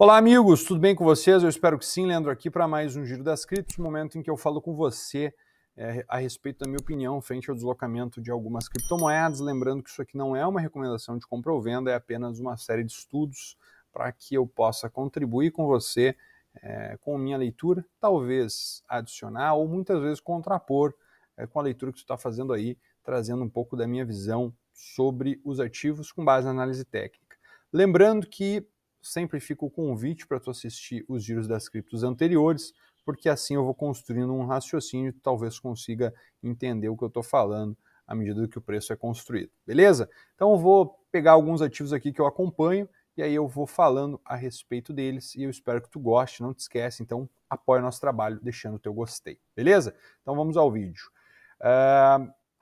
Olá, amigos, tudo bem com vocês? Eu espero que sim. Leandro aqui para mais um Giro das Criptos, momento em que eu falo com você a respeito da minha opinião frente ao deslocamento de algumas criptomoedas. Lembrando que isso aqui não é uma recomendação de compra ou venda, é apenas uma série de estudos para que eu possa contribuir com você com minha leitura, talvez adicionar ou muitas vezes contrapor com a leitura que você está fazendo aí, trazendo um pouco da minha visão sobre os ativos com base na análise técnica. Lembrando que sempre fica o convite para tu assistir os giros das criptos anteriores, porque assim eu vou construindo um raciocínio e talvez consiga entender o que eu estou falando à medida que o preço é construído, beleza? Então eu vou pegar alguns ativos aqui que eu acompanho e aí eu vou falando a respeito deles e eu espero que tu goste, não te esquece, então apoia o nosso trabalho deixando o teu gostei, beleza? Então vamos ao vídeo.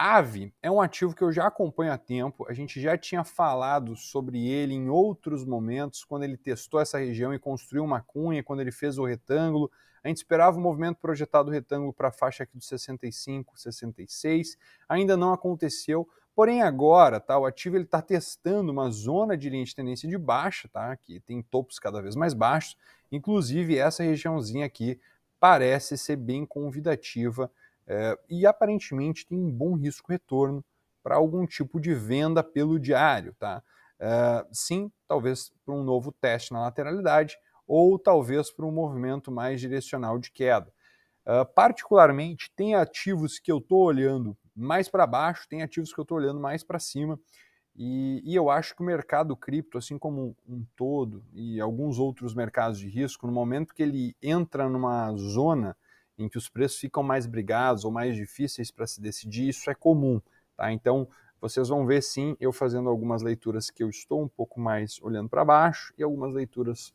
AVE é um ativo que eu já acompanho há tempo, a gente já tinha falado sobre ele em outros momentos, quando ele testou essa região e construiu uma cunha, quando ele fez o retângulo. A gente esperava o movimento projetado do retângulo para a faixa aqui dos 65, 66, ainda não aconteceu, porém agora o ativo está testando uma zona de linha de tendência de baixa, que tem topos cada vez mais baixos, inclusive essa regiãozinha aqui parece ser bem convidativa, e aparentemente tem um bom risco-retorno para algum tipo de venda pelo diário. Sim, talvez para um novo teste na lateralidade ou talvez para um movimento mais direcional de queda. Particularmente, tem ativos que eu estou olhando mais para baixo, tem ativos que eu estou olhando mais para cima, e eu acho que o mercado cripto, assim como um todo, e alguns outros mercados de risco, no momento que ele entra numa zona em que os preços ficam mais brigados ou mais difíceis para se decidir, isso é comum. Então, vocês vão ver sim eu fazendo algumas leituras que eu estou um pouco mais olhando para baixo e algumas leituras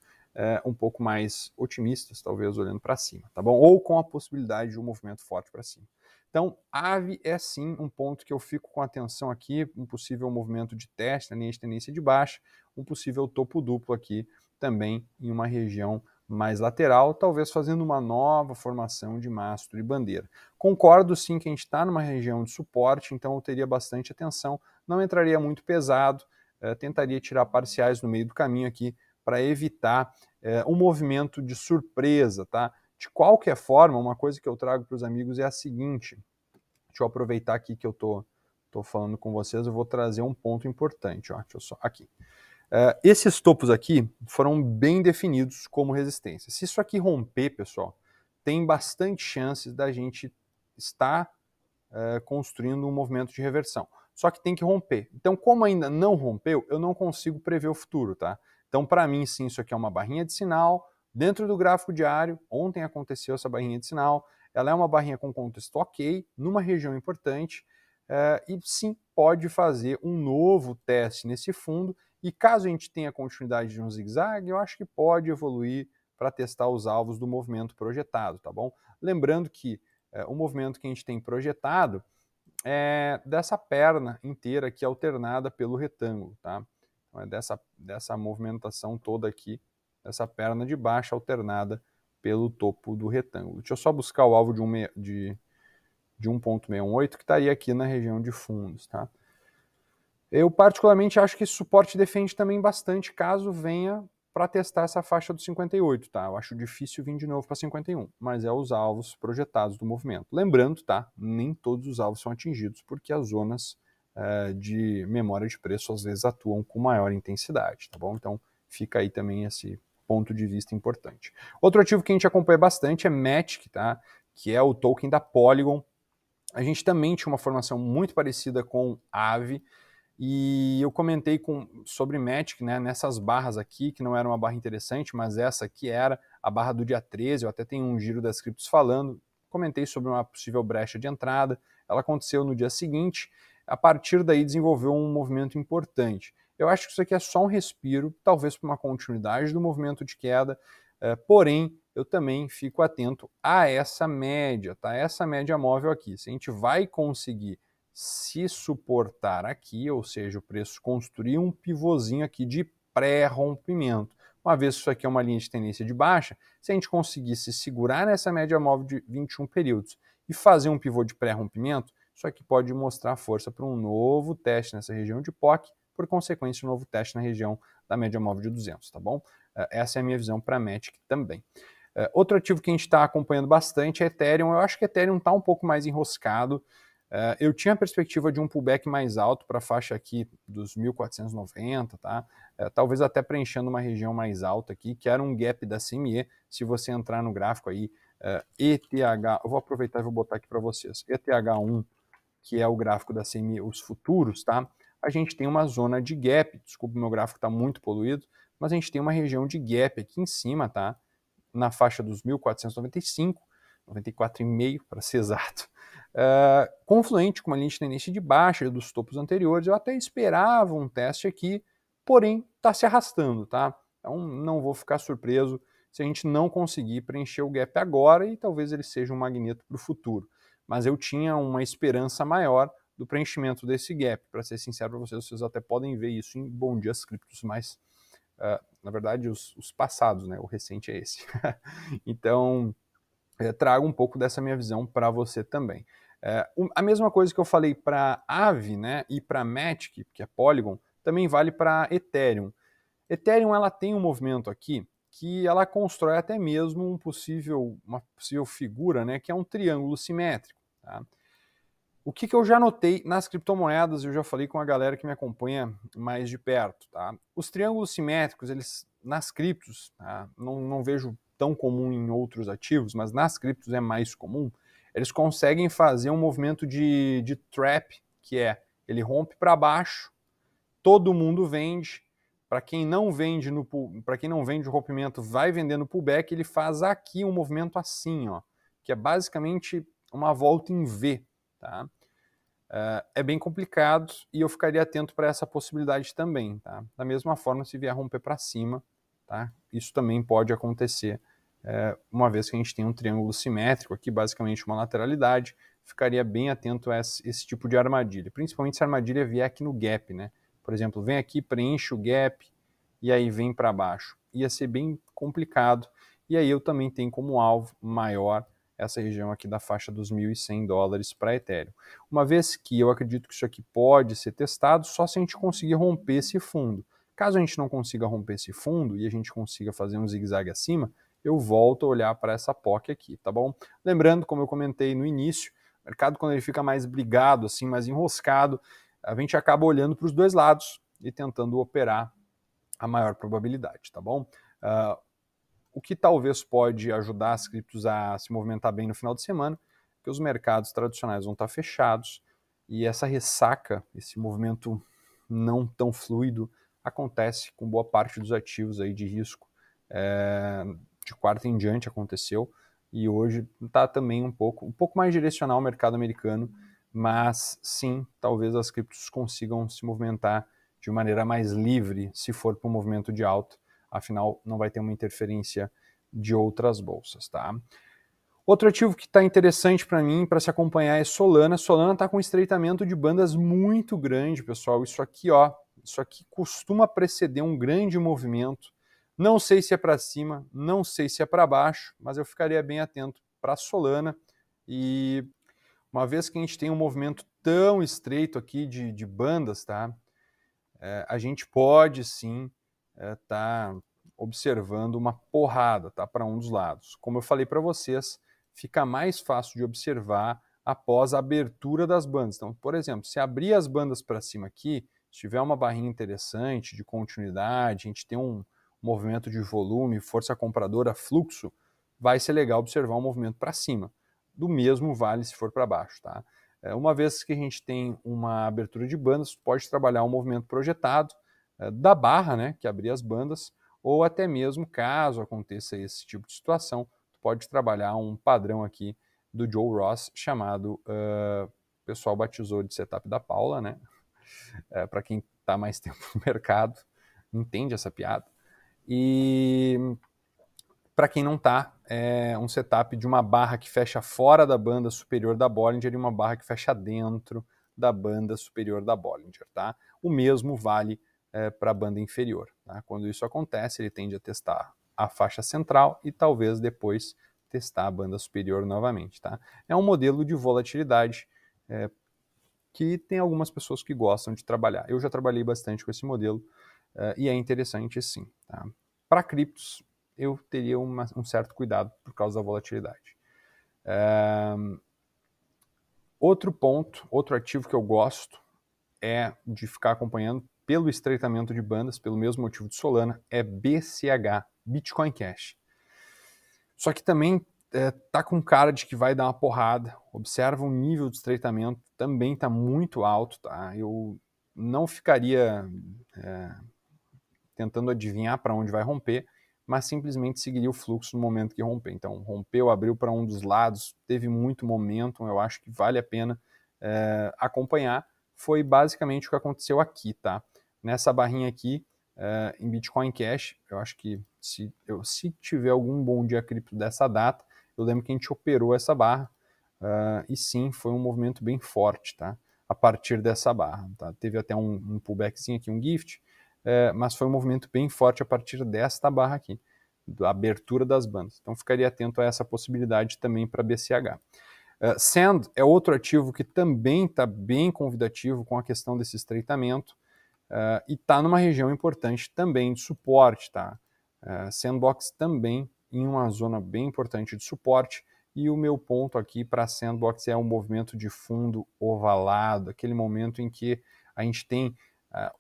um pouco mais otimistas, talvez olhando para cima, tá bom? Ou com a possibilidade de um movimento forte para cima. Então, AVE é sim um ponto que eu fico com atenção aqui, um possível movimento de teste na linha de tendência de baixa, um possível topo duplo aqui também em uma região mais lateral, talvez fazendo uma nova formação de mastro e bandeira. Concordo sim que a gente está numa região de suporte, então eu teria bastante atenção, não entraria muito pesado, tentaria tirar parciais no meio do caminho aqui para evitar um movimento de surpresa, tá? De qualquer forma, uma coisa que eu trago para os amigos é a seguinte, deixa eu aproveitar aqui que eu tô falando com vocês, eu vou trazer um ponto importante, ó, deixa eu só, aqui. Esses topos aqui foram bem definidos como resistência. Se isso aqui romper, pessoal, tem bastante chances da gente estar construindo um movimento de reversão. Só que tem que romper. Então, como ainda não rompeu, eu não consigo prever o futuro, tá? Então, para mim, sim, isso aqui é uma barrinha de sinal. Dentro do gráfico diário, ontem aconteceu essa barrinha de sinal. Ela é uma barrinha com contexto ok, numa região importante, e sim, pode fazer um novo teste nesse fundo. E caso a gente tenha continuidade de um zigue-zague, eu acho que pode evoluir para testar os alvos do movimento projetado, tá bom? Lembrando que o movimento que a gente tem projetado é dessa perna inteira aqui alternada pelo retângulo, tá? Então é dessa movimentação toda aqui, dessa perna de baixo alternada pelo topo do retângulo. Deixa eu só buscar o alvo de 1.68 que estaria aqui na região de fundos, tá? Eu particularmente acho que esse suporte defende também bastante caso venha para testar essa faixa do 58, tá? Eu acho difícil vir de novo para 51, mas é os alvos projetados do movimento. Lembrando, tá? Nem todos os alvos são atingidos, porque as zonas de memória de preço às vezes atuam com maior intensidade, tá bom? Então fica aí também esse ponto de vista importante. Outro ativo que a gente acompanha bastante é Matic, tá? Que é o token da Polygon. A gente também tinha uma formação muito parecida com AVE, e eu comentei sobre Matic, né, nessas barras aqui, que não era uma barra interessante, mas essa aqui era a barra do dia 13, eu até tenho um giro das criptos falando, comentei sobre uma possível brecha de entrada, ela aconteceu no dia seguinte, a partir daí desenvolveu um movimento importante. Eu acho que isso aqui é só um respiro, talvez para uma continuidade do movimento de queda, porém, eu também fico atento a essa média, tá? Essa média móvel aqui, se a gente vai conseguir se suportar aqui, ou seja, o preço construir um pivôzinho aqui de pré-rompimento. Uma vez que isso aqui é uma linha de tendência de baixa, se a gente conseguisse segurar nessa média móvel de 21 períodos e fazer um pivô de pré-rompimento, isso aqui pode mostrar força para um novo teste nessa região de POC, por consequência, um novo teste na região da média móvel de 200, tá bom? essa é a minha visão para a Matic também. Outro ativo que a gente está acompanhando bastante é Ethereum. Eu acho que Ethereum está um pouco mais enroscado. Eu tinha a perspectiva de um pullback mais alto para a faixa aqui dos 1.490, tá? Talvez até preenchendo uma região mais alta aqui, que era um gap da CME. Se você entrar no gráfico aí, ETH, eu vou aproveitar e vou botar aqui para vocês, ETH1, que é o gráfico da CME, os futuros, tá? A gente tem uma zona de gap, desculpa, meu gráfico está muito poluído, mas a gente tem uma região de gap aqui em cima, tá? Na faixa dos 1.495, 94,5 para ser exato, confluente com uma linha de tendência de baixa dos topos anteriores. Eu até esperava um teste aqui, porém está se arrastando, tá? Então não vou ficar surpreso se a gente não conseguir preencher o gap agora e talvez ele seja um magneto para o futuro. Mas eu tinha uma esperança maior do preenchimento desse gap. Para ser sincero para vocês, vocês até podem ver isso em Bom Dia Criptos, mas na verdade os passados, né? O recente é esse. Então, trago um pouco dessa minha visão para você também. A mesma coisa que eu falei para Aave, né, e para Matic, que é Polygon, também vale para Ethereum. Ethereum ela tem um movimento aqui que ela constrói até mesmo uma possível figura, né, que é um triângulo simétrico. Tá? O que eu já notei nas criptomoedas, eu já falei com a galera que me acompanha mais de perto. Tá? Os triângulos simétricos, eles nas criptos, tá? não vejo tão comum em outros ativos, mas nas criptos é mais comum, eles conseguem fazer um movimento de trap, que é, ele rompe para baixo, todo mundo vende, para quem não vende o rompimento, vai vender no pullback, ele faz aqui um movimento assim, ó, que é basicamente uma volta em V, tá? É bem complicado e eu ficaria atento para essa possibilidade também, tá? Da mesma forma, se vier romper para cima, tá? Isso também pode acontecer, uma vez que a gente tem um triângulo simétrico aqui, basicamente uma lateralidade, ficaria bem atento a esse tipo de armadilha, principalmente se a armadilha vier aqui no gap, né? Por exemplo, vem aqui, preenche o gap e aí vem para baixo. Ia ser bem complicado e aí eu também tenho como alvo maior essa região aqui da faixa dos $1.100 para Ethereum. Uma vez que eu acredito que isso aqui pode ser testado só se a gente conseguir romper esse fundo. Caso a gente não consiga romper esse fundo e a gente consiga fazer um zigue-zague acima, eu volto a olhar para essa POC aqui, tá bom? Lembrando, como eu comentei no início, o mercado quando ele fica mais brigado, assim, mais enroscado, a gente acaba olhando para os dois lados e tentando operar a maior probabilidade, tá bom? O que talvez pode ajudar as criptos a se movimentar bem no final de semana, que os mercados tradicionais vão estar fechados e essa ressaca, esse movimento não tão fluido, acontece com boa parte dos ativos aí de risco. De quarta em diante aconteceu e hoje está também um pouco mais direcional ao mercado americano, mas sim, talvez as criptos consigam se movimentar de maneira mais livre se for para um movimento de alta. Afinal, não vai ter uma interferência de outras bolsas, tá? Outro ativo que está interessante para mim, para se acompanhar, é Solana. Solana está com um estreitamento de bandas muito grande, pessoal. Isso aqui costuma preceder um grande movimento. Não sei se é para cima, não sei se é para baixo, mas eu ficaria bem atento para Solana. E uma vez que a gente tem um movimento tão estreito aqui de bandas, tá? A gente pode sim tá observando uma porrada, tá, para um dos lados. Como eu falei para vocês, fica mais fácil de observar após a abertura das bandas. Então, por exemplo, se abrir as bandas para cima aqui, se tiver uma barrinha interessante de continuidade, a gente tem um movimento de volume, força compradora, fluxo, vai ser legal observar um movimento para cima. Do mesmo vale se for para baixo, tá? Uma vez que a gente tem uma abertura de bandas, pode trabalhar um movimento projetado da barra, né, que abrir as bandas, ou até mesmo, caso aconteça esse tipo de situação, tu pode trabalhar um padrão aqui do Joe Ross, chamado, o pessoal batizou de setup da Paula, né? Para quem está mais tempo no mercado, entende essa piada. E para quem não está, é um setup de uma barra que fecha fora da banda superior da Bollinger e uma barra que fecha dentro da banda superior da Bollinger, tá? O mesmo vale para a banda inferior. Tá? Quando isso acontece, ele tende a testar a faixa central e talvez depois testar a banda superior novamente. Tá? É um modelo de volatilidade que tem algumas pessoas que gostam de trabalhar. Eu já trabalhei bastante com esse modelo e é interessante sim. Tá? para criptos, eu teria um certo cuidado por causa da volatilidade. Outro ponto, outro ativo que eu gosto é de ficar acompanhando pelo estreitamento de bandas, pelo mesmo motivo de Solana, é BCH, Bitcoin Cash. Só que também tá com cara de que vai dar uma porrada. Observa o nível de estreitamento, também está muito alto, tá? Eu não ficaria tentando adivinhar para onde vai romper, mas simplesmente seguiria o fluxo no momento que romper. Então, rompeu, abriu para um dos lados, teve muito momentum, eu acho que vale a pena acompanhar. Foi basicamente o que aconteceu aqui, tá? Nessa barrinha aqui, em Bitcoin Cash, eu acho que se tiver algum bom dia cripto dessa data, eu lembro que a gente operou essa barra, e sim, foi um movimento bem forte, tá? A partir dessa barra, tá? Teve até um pullbackzinho aqui, um gift, mas foi um movimento bem forte a partir desta barra aqui, da abertura das bandas. Então ficaria atento a essa possibilidade também para BCH. Sand é outro ativo que também está bem convidativo com a questão desse estreitamento e está numa região importante também de suporte, tá? Sandbox também em uma zona bem importante de suporte, e o meu ponto aqui para Sandbox é o movimento de fundo ovalado, aquele momento em que a gente tem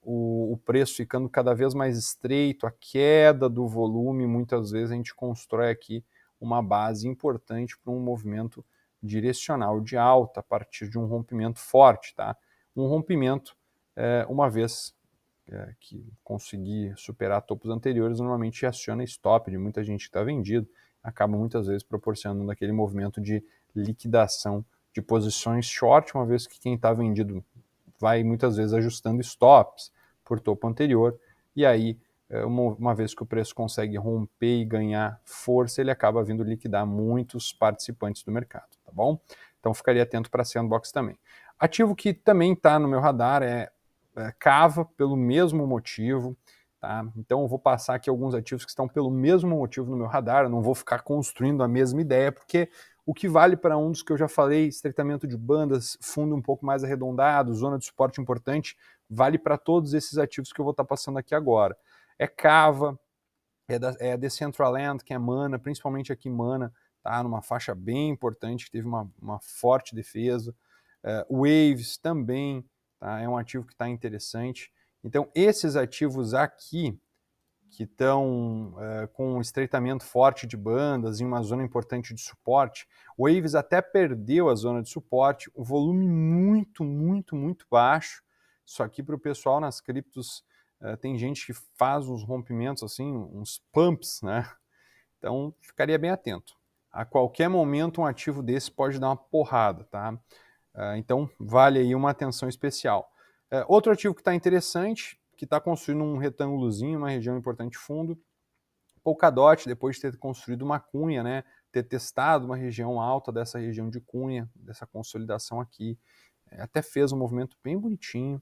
o preço ficando cada vez mais estreito, a queda do volume, muitas vezes a gente constrói aqui uma base importante para um movimento direcional de alta a partir de um rompimento forte, tá? Um rompimento, uma vez que conseguir superar topos anteriores, normalmente aciona stop de muita gente que está vendido, acaba muitas vezes proporcionando aquele movimento de liquidação de posições short, uma vez que quem está vendido vai muitas vezes ajustando stops por topo anterior, e aí, uma vez que o preço consegue romper e ganhar força, ele acaba vindo liquidar muitos participantes do mercado, tá bom? Então ficaria atento para a Sandbox também. Ativo que também está no meu radar é Cava, pelo mesmo motivo, tá? Então eu vou passar aqui alguns ativos que estão pelo mesmo motivo no meu radar, eu não vou ficar construindo a mesma ideia, porque o que vale para um dos que eu já falei, estreitamento de bandas, fundo um pouco mais arredondado, zona de suporte importante, vale para todos esses ativos que eu vou estar passando aqui agora. É Cava, é Decentraland, que é Mana, principalmente aqui Mana, tá numa faixa bem importante, que teve uma forte defesa. Waves também, tá? É um ativo que está interessante. Então, esses ativos aqui, que estão com um estreitamento forte de bandas em uma zona importante de suporte, o Waves até perdeu a zona de suporte, o volume muito, muito, muito baixo. Isso aqui para o pessoal nas criptos, tem gente que faz uns rompimentos assim, uns pumps, né? Então, ficaria bem atento. A qualquer momento um ativo desse pode dar uma porrada, tá? Então, vale aí uma atenção especial. Outro ativo que está interessante, que está construindo um retângulozinho, uma região importante de fundo, Polkadot, depois de ter construído uma cunha, né, ter testado uma região alta dessa região de cunha, dessa consolidação aqui, até fez um movimento bem bonitinho.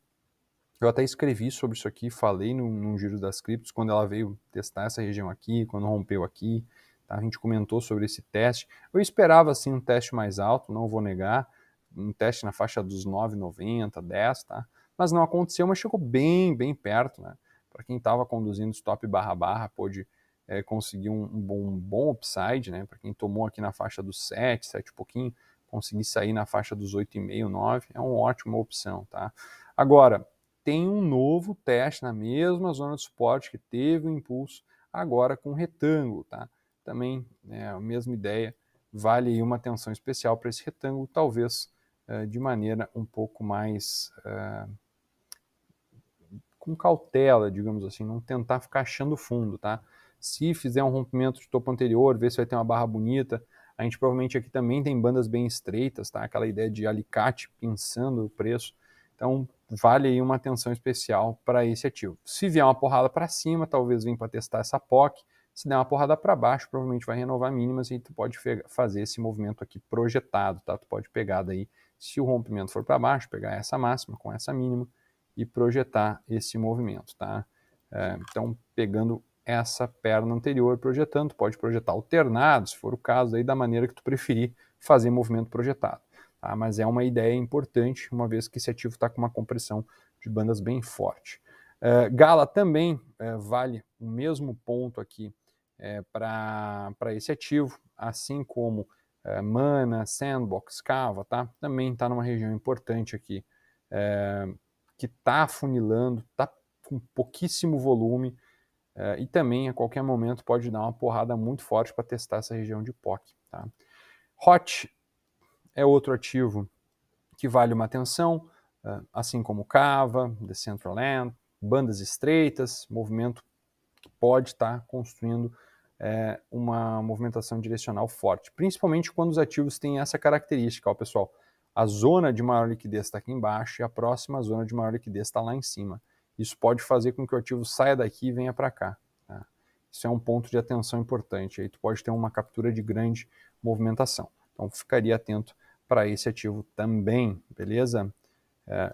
Eu até escrevi sobre isso aqui, falei no Giro das Criptos, quando ela veio testar essa região aqui, quando rompeu aqui, tá? A gente comentou sobre esse teste. Eu esperava, assim, um teste mais alto, não vou negar, um teste na faixa dos 9,90, 10, tá? Mas não aconteceu, mas chegou bem, bem perto, né? Para quem estava conduzindo stop barra, pôde conseguir um bom upside, né? Para quem tomou aqui na faixa dos 7 e pouquinho, conseguir sair na faixa dos 8,5, 9, é uma ótima opção, tá? Agora, tem um novo teste na mesma zona de suporte que teve o impulso, agora com retângulo, tá? Também a mesma ideia, vale aí uma atenção especial para esse retângulo, talvez de maneira um pouco mais com cautela, digamos assim, não tentar ficar achando fundo, tá? Se fizer um rompimento de topo anterior, ver se vai ter uma barra bonita, a gente provavelmente aqui também tem bandas bem estreitas, tá? Aquela ideia de alicate pinçando o preço. Então, vale aí uma atenção especial para esse ativo. Se vier uma porrada para cima, talvez venha para testar essa POC. Se der uma porrada para baixo, provavelmente vai renovar mínimas e tu pode fazer esse movimento aqui projetado, tá? Tu pode pegar daí, se o rompimento for para baixo, pegar essa máxima com essa mínima e projetar esse movimento, tá? Então, pegando essa perna anterior, projetando, pode projetar alternado, se for o caso, aí da maneira que tu preferir fazer movimento projetado. Tá? Mas é uma ideia importante, uma vez que esse ativo está com uma compressão de bandas bem forte. Gala também vale o mesmo ponto aqui para esse ativo, assim como Mana, Sandbox, Cava, tá? Também está numa região importante aqui, que está afunilando, está com pouquíssimo volume, e também a qualquer momento pode dar uma porrada muito forte para testar essa região de POC. Tá? HOT é outro ativo que vale uma atenção, assim como Cava, Decentraland, bandas estreitas, movimento que pode estar construindo uma movimentação direcional forte, principalmente quando os ativos têm essa característica, ó, pessoal. A zona de maior liquidez está aqui embaixo e a próxima zona de maior liquidez está lá em cima. Isso pode fazer com que o ativo saia daqui e venha para cá. Tá? Isso é um ponto de atenção importante. Aí tu pode ter uma captura de grande movimentação. Então ficaria atento para esse ativo também, beleza?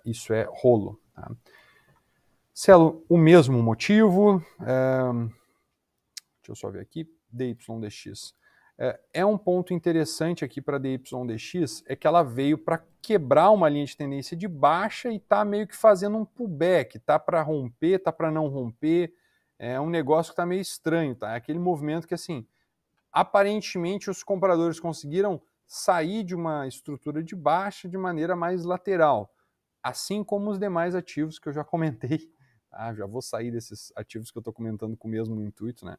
Isso é rolo. Tá? Cielo, o mesmo motivo. Deixa eu só ver aqui. DYDX. É um ponto interessante aqui para DYDX, é que ela veio para quebrar uma linha de tendência de baixa e está meio que fazendo um pullback, tá para romper, tá para não romper, é um negócio que está meio estranho, tá? É aquele movimento que, assim, aparentemente os compradores conseguiram sair de uma estrutura de baixa de maneira mais lateral, assim como os demais ativos que eu já comentei, tá? Já vou sair desses ativos que eu estou comentando com o mesmo intuito, né?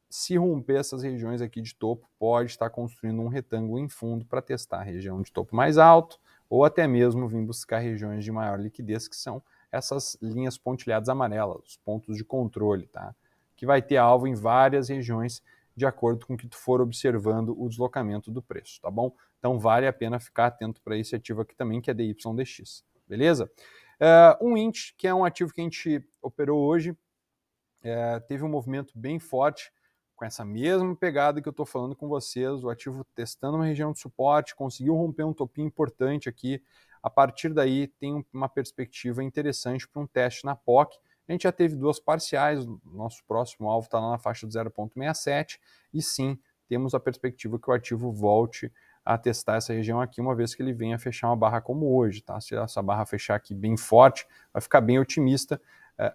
Se romper essas regiões aqui de topo, pode estar construindo um retângulo em fundo para testar a região de topo mais alto, ou até mesmo vir buscar regiões de maior liquidez, que são essas linhas pontilhadas amarelas, os pontos de controle, tá? Que vai ter alvo em várias regiões, de acordo com o que tu for observando o deslocamento do preço, tá bom? Então vale a pena ficar atento para esse ativo aqui também, que é DYDX, beleza? Um INT, que é um ativo que a gente operou hoje, teve um movimento bem forte, com essa mesma pegada que eu estou falando com vocês, o ativo testando uma região de suporte, conseguiu romper um topinho importante aqui, a partir daí tem uma perspectiva interessante para um teste na POC. A gente já teve duas parciais, nosso próximo alvo está lá na faixa de 0,67, e sim, temos a perspectiva que o ativo volte a testar essa região aqui, uma vez que ele venha fechar uma barra como hoje, tá? Se essa barra fechar aqui bem forte, vai ficar bem otimista,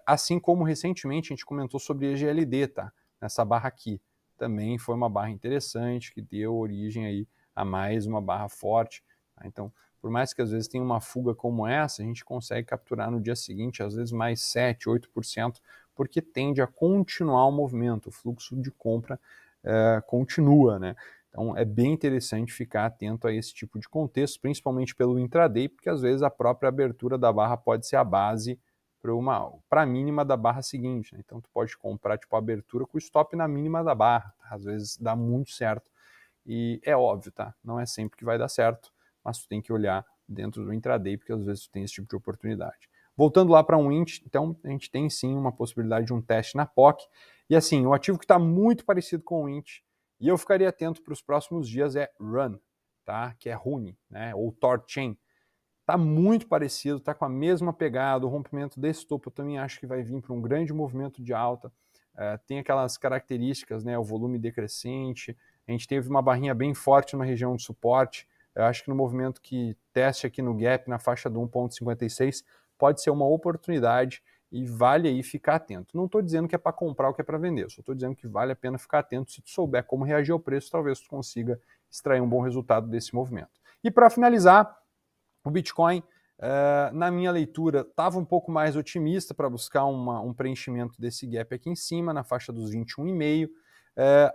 assim como recentemente a gente comentou sobre EGLD, tá? Nessa barra aqui. Também foi uma barra interessante, que deu origem aí a mais uma barra forte. Tá? Então, por mais que às vezes tenha uma fuga como essa, a gente consegue capturar no dia seguinte, às vezes mais 7, 8%, porque tende a continuar o movimento, o fluxo de compra continua, né? Então é bem interessante ficar atento a esse tipo de contexto, principalmente pelo intraday, porque às vezes a própria abertura da barra pode ser a base para a mínima da barra seguinte, né? Então tu pode comprar tipo a abertura com o stop na mínima da barra, tá? Às vezes dá muito certo e é óbvio, tá? Não é sempre que vai dar certo, mas tu tem que olhar dentro do intraday, porque às vezes tu tem esse tipo de oportunidade. Voltando lá para um INT, então a gente tem sim uma possibilidade de um teste na POC, e assim, o ativo que está muito parecido com o INT, e eu ficaria atento para os próximos dias, é Run, tá? Que é Rune, né? Ou Torchain. Está muito parecido, está com a mesma pegada, o rompimento desse topo eu também acho que vai vir para um grande movimento de alta, tem aquelas características, né, o volume decrescente, a gente teve uma barrinha bem forte numa região de suporte, eu acho que no movimento que teste aqui no gap, na faixa do 1,56, pode ser uma oportunidade e vale aí ficar atento. Não estou dizendo que é para comprar ou que é para vender, só estou dizendo que vale a pena ficar atento, se tu souber como reagir ao preço, talvez tu consiga extrair um bom resultado desse movimento. E para finalizar, o Bitcoin, na minha leitura, estava um pouco mais otimista para buscar um preenchimento desse gap aqui em cima, na faixa dos 21,5.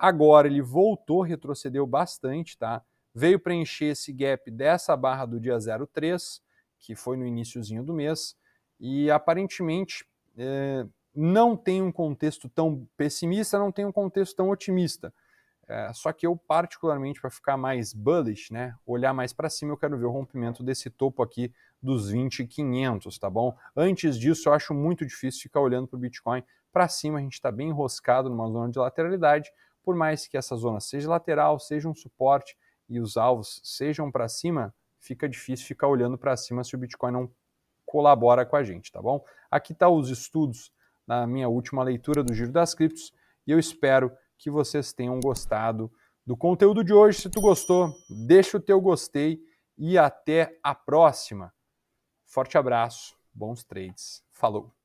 Agora ele voltou, retrocedeu bastante, tá? Veio preencher esse gap dessa barra do dia 03, que foi no iniciozinho do mês, e aparentemente não tem um contexto tão pessimista, não tem um contexto tão otimista. Só que eu, particularmente, para ficar mais bullish, né, olhar mais para cima, eu quero ver o rompimento desse topo aqui dos 20.500, tá bom? Antes disso, eu acho muito difícil ficar olhando para o Bitcoin. Para cima, a gente está bem enroscado numa zona de lateralidade, por mais que essa zona seja lateral, seja um suporte e os alvos sejam para cima, fica difícil ficar olhando para cima se o Bitcoin não colabora com a gente, tá bom? Aqui tá os estudos na minha última leitura do Giro das Criptos e eu espero que vocês tenham gostado do conteúdo de hoje. Se tu gostou, deixa o teu gostei e até a próxima. Forte abraço, bons trades, falou!